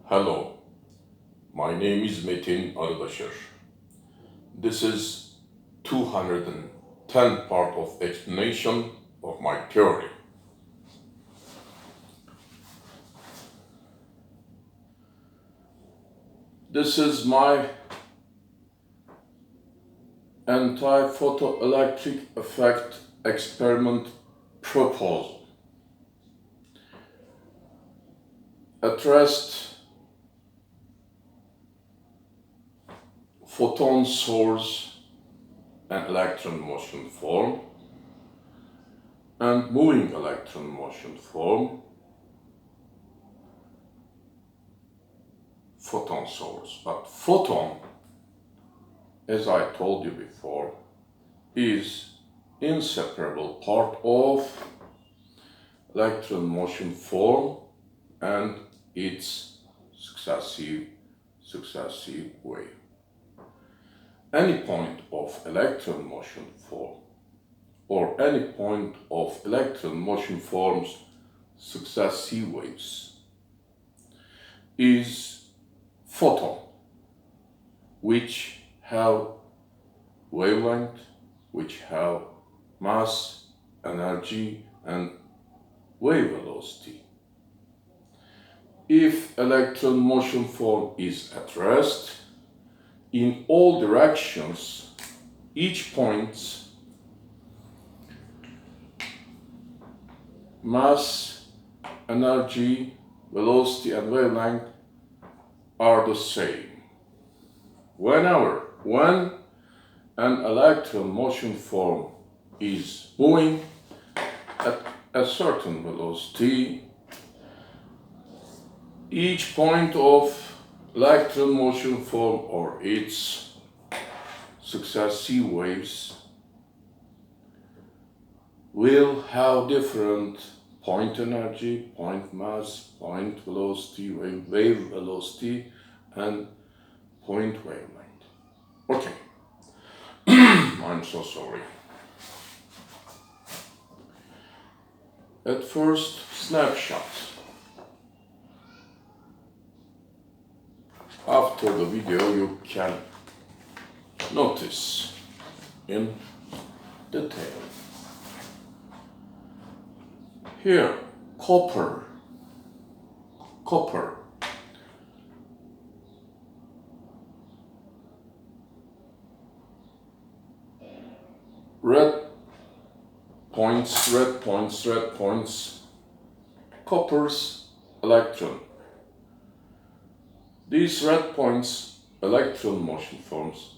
Hello, my name is Metin Arıdaşır. This is 210 part of explanation of my theory. This is my anti-photoelectric effect experiment proposal. Addressed photon source and electron motion form and moving electron motion form, photon source. But photon, as I told you before, is inseparable part of electron motion form and its successive wave. Any point of electron motion form or any point of electron motion form's successive waves is photon, which have wavelength, which have mass, energy, and wave velocity. If electron motion form is at rest in all directions, each point's mass, energy, velocity, and wavelength are the same. When an electron motion form is moving at a certain velocity, each point of electron motion form or its successive waves will have different point energy, point mass, point velocity, wave velocity, and point wavelength. Okay, I'm so sorry. At first, snapshot. After the video, you can notice in detail. Here, copper. Red points, copper's electron. These red points, electron motion forms,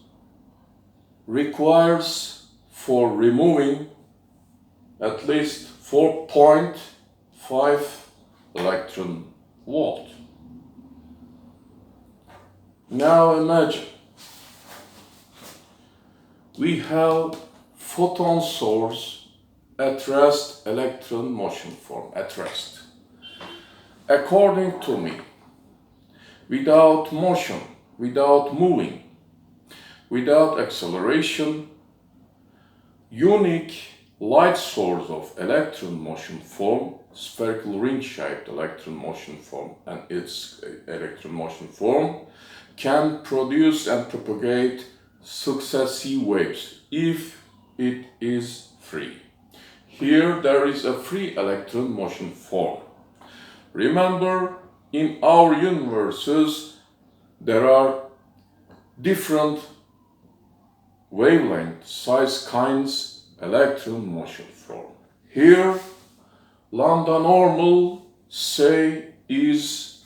requires for removing at least 4.5 electron volt. Now imagine we have photon source at rest, electron motion form at rest. According to me, without motion, without moving, without acceleration, unique light source of electron motion form, spherical ring-shaped electron motion form and its electron motion form can produce and propagate successive waves if it is free. Here there is a free electron motion form. Remember, in our universes there are different wavelength, size, kinds, electron motion form. Here, lambda normal, say, is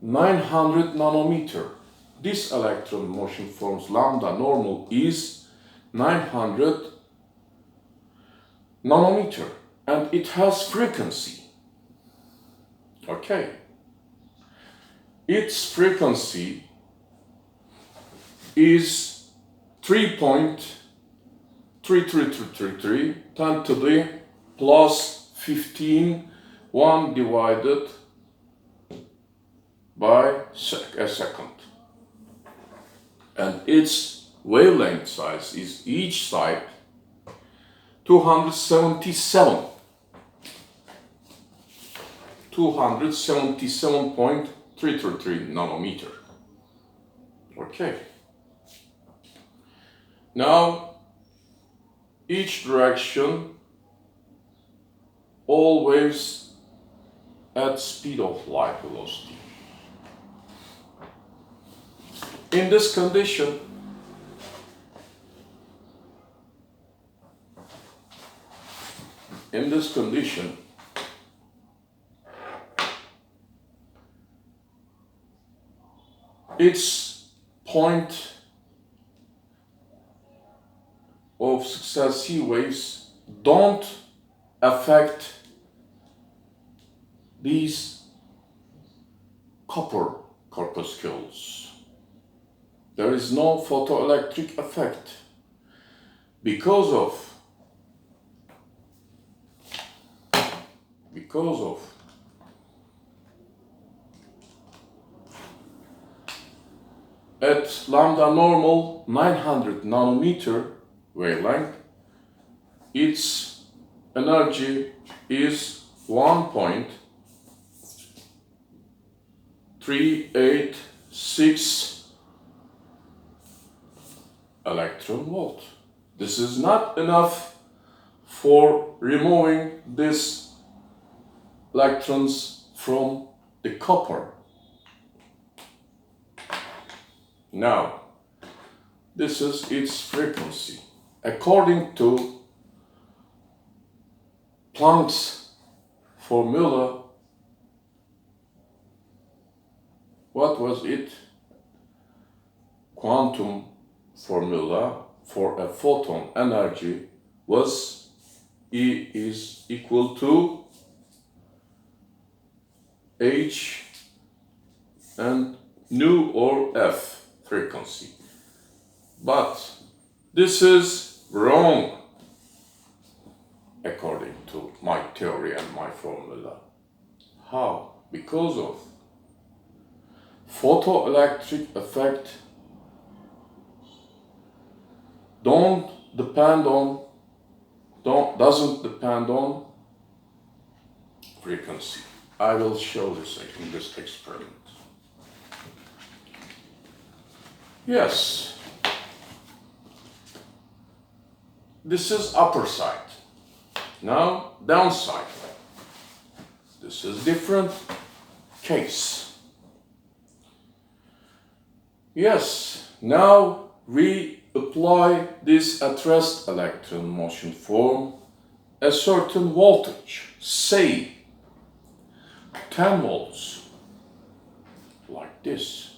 900 nanometer. This electron motion form's lambda normal is 900 nanometer and it has frequency. Okay. Its frequency is 3.33333 10 to the plus 15, 1 divided by a second. And its wavelength size is each side 277 277.333 nanometer. Okay. Now, each direction always at speed of light velocity. In this condition, its point of successive waves don't affect these copper corpuscles. There is no photoelectric effect because of at lambda normal 900 nanometer wavelength, its energy is 1.386 electron volt. This is not enough for removing these electrons from the copper. Now, this is its frequency. According to Planck's formula, what was it? Quantum formula for a photon energy was E is equal to H and nu or F frequency. But this is wrong according to my theory and my formula. How? Because of photoelectric effect doesn't depend on frequency. I will show this in this experiment. Yes, this is upper side. Now downside. This is different case. Yes, now we apply this at rest electron motion form a certain voltage, say 10 volts, like this.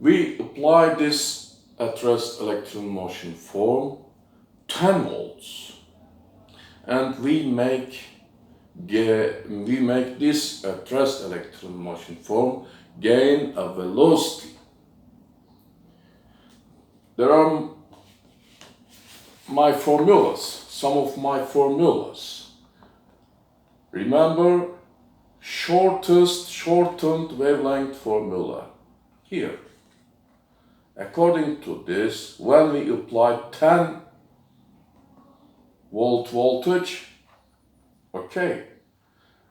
We apply this at rest electron motion form 10 volts, and we make this at rest electron motion form gain a velocity. There are my formulas, some of my formulas. Remember, shortened wavelength formula here. According to this, when we apply 10 volt voltage, okay,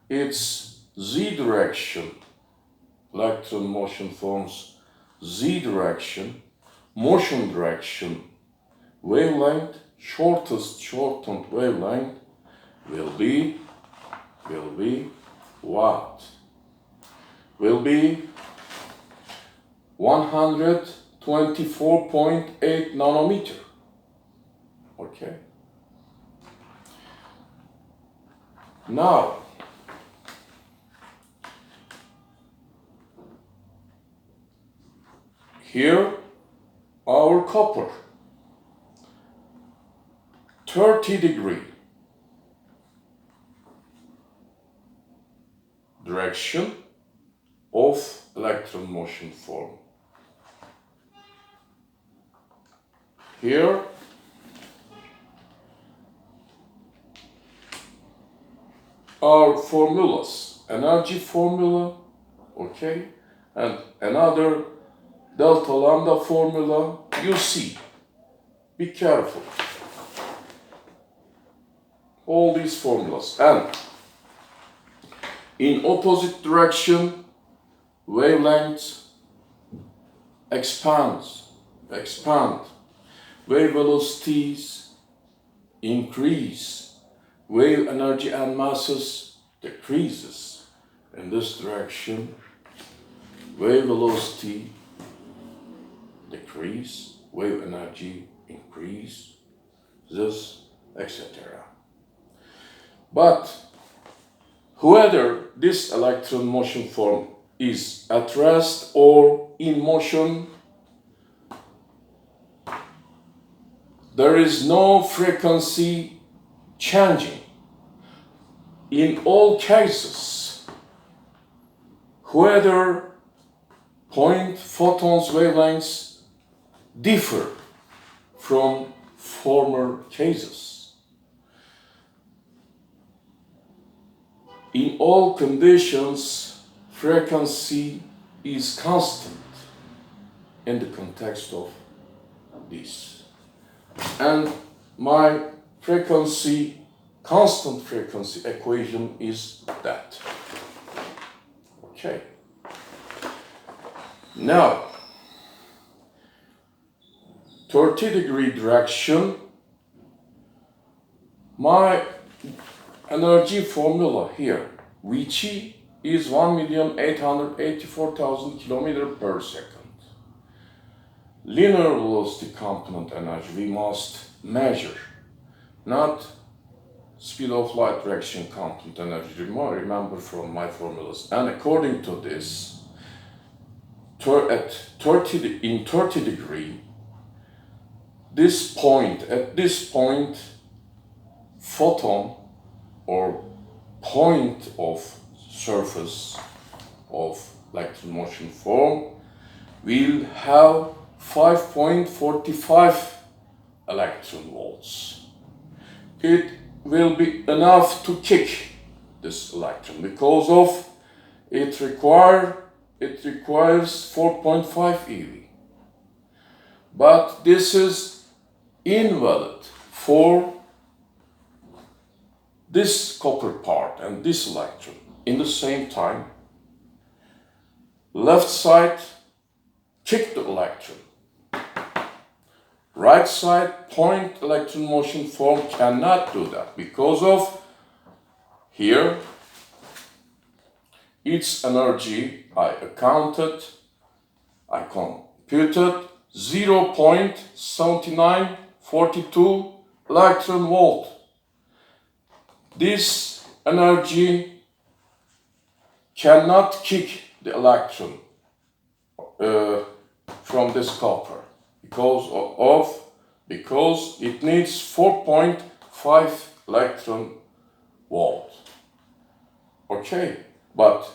it's z direction, electron motion forms z direction, motion direction, wavelength, shortened wavelength will be what? Will be 124.8 nanometer. Okay. Now, here our copper 30-degree direction of electron motion form. Here our formulas, energy formula, okay, and another delta lambda formula. You see, be careful. All these formulas, and In opposite direction, wavelengths expand. Wave velocities increase. Wave energy and masses decreases. In this direction, wave velocity decrease, wave energy increase, this, etc. But whether this electron motion form is at rest or in motion, there is no frequency changing. In all cases, whether point photons wavelengths differ from former cases. In all conditions, frequency is constant in the context of this. And my constant frequency equation is that. Okay. Now, 30-degree direction, my energy formula here, Vg is 1,884,000 km per second. Linear velocity component energy we must measure, not speed of light direction component energy. Remember from my formulas. And according to this, in 30 degree, at this point, photon or point of surface of electron motion form will have 5.45 electron volts. It will be enough to kick this electron because of it requires 4.5 eV. But this is invalid for this copper part and this electron. In the same time, left side kick the electron. Right side point electron motion form cannot do that because of here its energy I computed 0.7942 electron volt. This energy cannot kick the electron from this copper because it needs 4.5 electron volt. Okay, but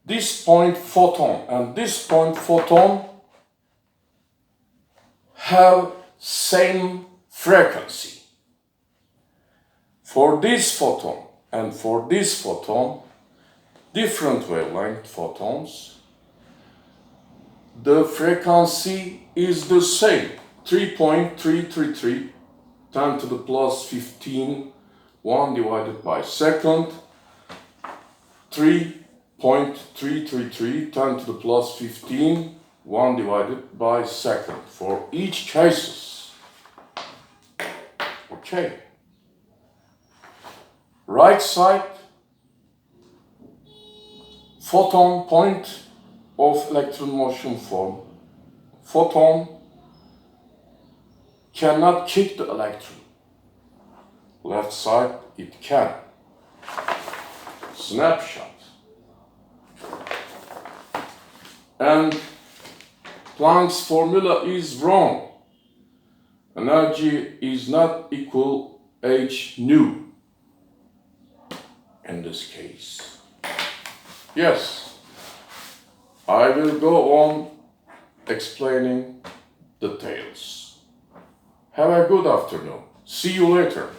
this point photon and this point photon have same frequency. For this photon and for this photon, different wavelength photons, the frequency is the same, 3.333 10 to the plus 15, 1 divided by second, 3.333 10 to the plus 15, 1 divided by second for each cases. Okay. Right side, photon point of electron motion form. Photon cannot kick the electron. Left side, it can. Snapshot. And Planck's formula is wrong. Energy is not equal h nu in this case. Yes, I will go on explaining details. Have a good afternoon. See you later.